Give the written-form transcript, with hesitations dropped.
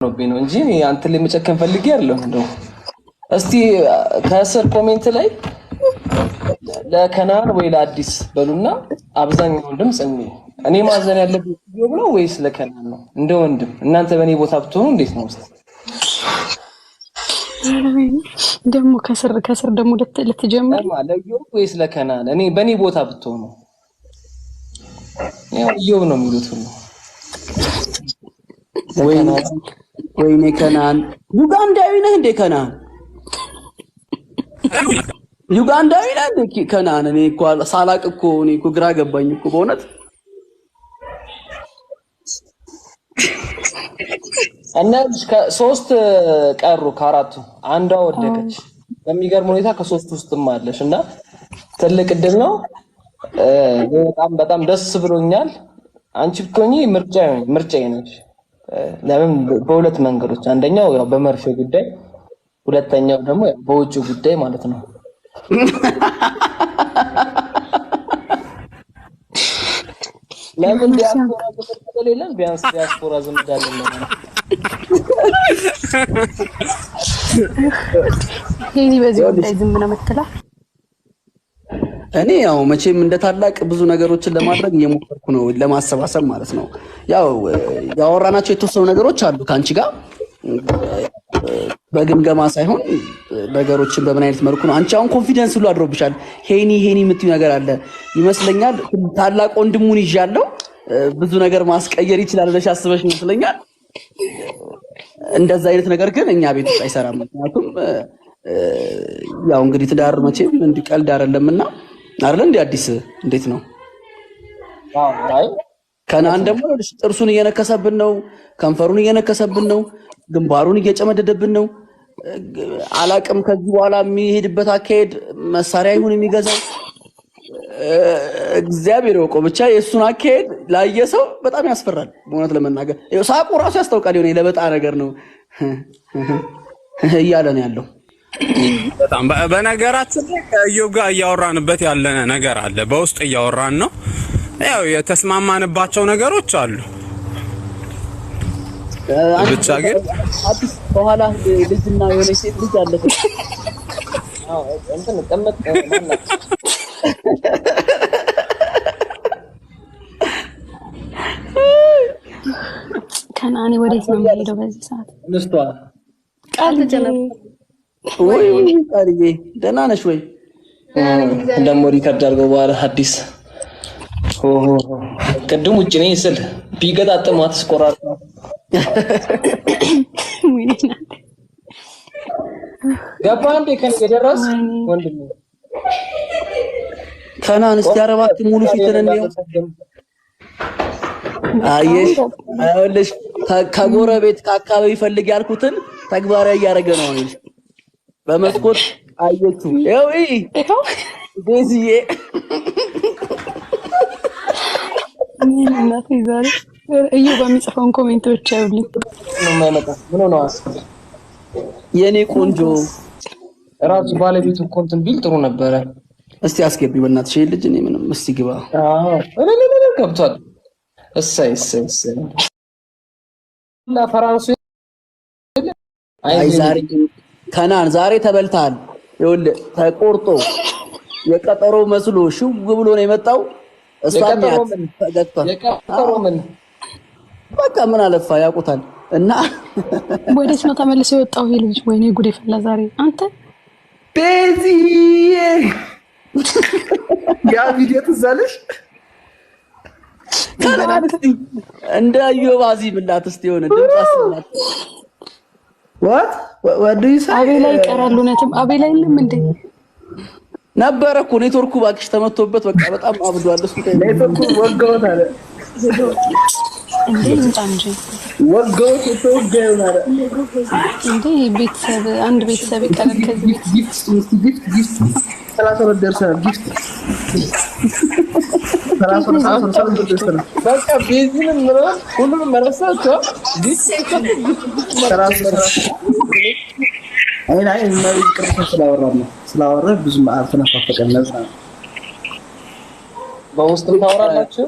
ነው እንጂ አንተ ላይ መጨከን ፈልጌ አይደለም እንደው እስቲ ከስር ኮሜንት ላይ ለከናን ወይ ለአዲስ በሉና አብዛኛውን ድምጽ እኔ ማዘን ያለብኝ ቪዲዮ ነው ወይስ ለከናን ነው እንደ ወንድም እናንተ በኔ ቦታ ብትሆኑ እንዴት ነው ደሞ ከስር ደሞ ልትጀምር ለዩ ወይስ ለከናን እኔ በኔ ቦታ ብትሆኑ ያው ነው የሚሉት ሁሉ ወይኔ ከናን ዩጋንዳዊ ነህ እንዴ ከናን ዩጋንዳዊ ነህ እንዴ ከናን እኔ እኮ ሳላቅ እኮ እኔ እኮ ግራ ገባኝ እኮ በእውነት እና ከሶስት ቀሩ ከአራቱ አንዷ ወደቀች በሚገርም ሁኔታ ከሶስት ውስጥም አለሽ እና ትልቅ እድል ነው በጣም ደስ ብሎኛል አንቺ ብትሆኚ ምርጫዬ ነሽ ለምን በሁለት መንገዶች አንደኛው ያው በመርፌ ጉዳይ ሁለተኛው ደግሞ ያው በውጭ ጉዳይ ማለት ነው ለምን ዲያስፖራ ተከተለለን ቢያንስ ዲያስፖራ ዘምዳለን ነው ይሄኒ በዚህ ጉዳይ ዝም ነው መተላ እኔ ያው መቼም እንደ ታላቅ ብዙ ነገሮችን ለማድረግ እየሞከርኩ ነው ለማሰባሰብ ማለት ነው ያው ያወራናቸው የተወሰኑ ነገሮች አሉ ካንቺ ጋር በግምገማ ሳይሆን ነገሮችን በምን አይነት መልኩ ነው አንቺ አሁን ኮንፊደንስ ሁሉ አድሮብሻል ሄኒ የምትዩ ነገር አለ ይመስለኛል ታላቅ ወንድሙን ይዣለው ብዙ ነገር ማስቀየር ይችላል ብለሽ አስበሽ ይመስለኛል እንደዛ አይነት ነገር ግን እኛ ቤት ውስጥ አይሰራም ምክንያቱም ያው እንግዲህ ትዳር መቼም እንዲቀልድ አይደለምና አይደል እንዴ አዲስ እንዴት ነው አይ ከናን ደግሞ ጥርሱን እየነከሰብን ነው ከንፈሩን እየነከሰብን ነው ግንባሩን እየጨመደደብን ነው አላቅም ከዚህ በኋላ የሚሄድበት አካሄድ መሳሪያ ይሁን የሚገዛው እግዚአብሔር ይወቀው ብቻ የሱን አካሄድ ላየሰው በጣም ያስፈራል በእውነት ለመናገር ሳቁ ራሱ ያስታውቃል የሆነ ለበጣ ነገር ነው እያለ ነው ያለው በጣም በነገራችን ላይ ከእዮብ ጋር እያወራንበት ያለ ነገር አለ በውስጥ እያወራን ነው ያው የተስማማንባቸው ነገሮች አሉ ብቻ ግን አዲስ በኋላ ልጅና የሆነ ሴት ልጅ አለች እንትን ተመጣ ማና ከናኒ ወዴት ነው የሚሄደው በዚህ ሰዓት ንስቷ ቃል ተጀነብ ወይ ቃልዬ ደህና ነሽ ወይ እንደሞ ሪከርድ አድርገው በኋላ አዲስ ቅድም ውጭ ነኝ ስል ቢገጣጠማት ስቆራጥ ገባ እንዴ ከኔ ደረስ ወንድም ከናን እስቲ አረባት ሙሉ ፊትን እንደው አየሽ አይወልሽ ከጎረቤት ከአካባቢ ይፈልግ ያልኩትን ተግባራዊ ያደረገ ነው አይደል በመስኮት አየቹ ይኸው ዴዚዬ ምን እናት ይዛል እዩ በሚጽፈው ኮሜንቶች አይውልኝ ነው ማይመጣ ምን ነው የኔ ቆንጆ ራሱ ባለቤቱ ኮንተን ቢል ጥሩ ነበረ እስቲ አስገቢ በእናትሽ ልጅ እኔ ምንም እስቲ ግባ ለለለ ገብቷል እሰይ እና ፈራንሱ አይ ዛሬ ከናን ዛሬ ተበልታል ይኸውልህ ተቆርጦ የቀጠሮ መስሎ ሽው ብሎ ነው የመጣው እሷም የቀጠሮ ምን በቃ ምን አለፋ ያውቁታል እና ወዴት ነው ተመልሶ የወጣው ይሄ ልጅ ወይኔ ጉድ ይፈላ ዛሬ አንተ ቤዚዬ ያ ቪዲዮ ትዛለሽ እንደ አዩባዚ ብላት እስቲ ሆነ ድምጽ አስላት what do you say አቤላ ይቀራሉ ነትም አቤላ የለም እንዴ ነበር እኮ ኔትወርኩ ባክሽ ተመቶበት በቃ በጣም አብዷል እሱ ኔትወርኩ ወገውት አለ እንዴ እንጣንጂ ወገውት ተወገው አለ እንዴ ቤተሰብ አንድ ቤተሰብ ይቀራል ከዚህ ጊፍት 30 ደርሰናል ጊፍት 30 ደርሰናል በቃ ቤዚንም ነው ሁሉንም መረሳቸው ጊፍት 30 አይ እናይ ቅርጽ ስላወራ ብዙ ማአት ተነፋፈቀን ለዛ በውስጥ ታወራላችሁ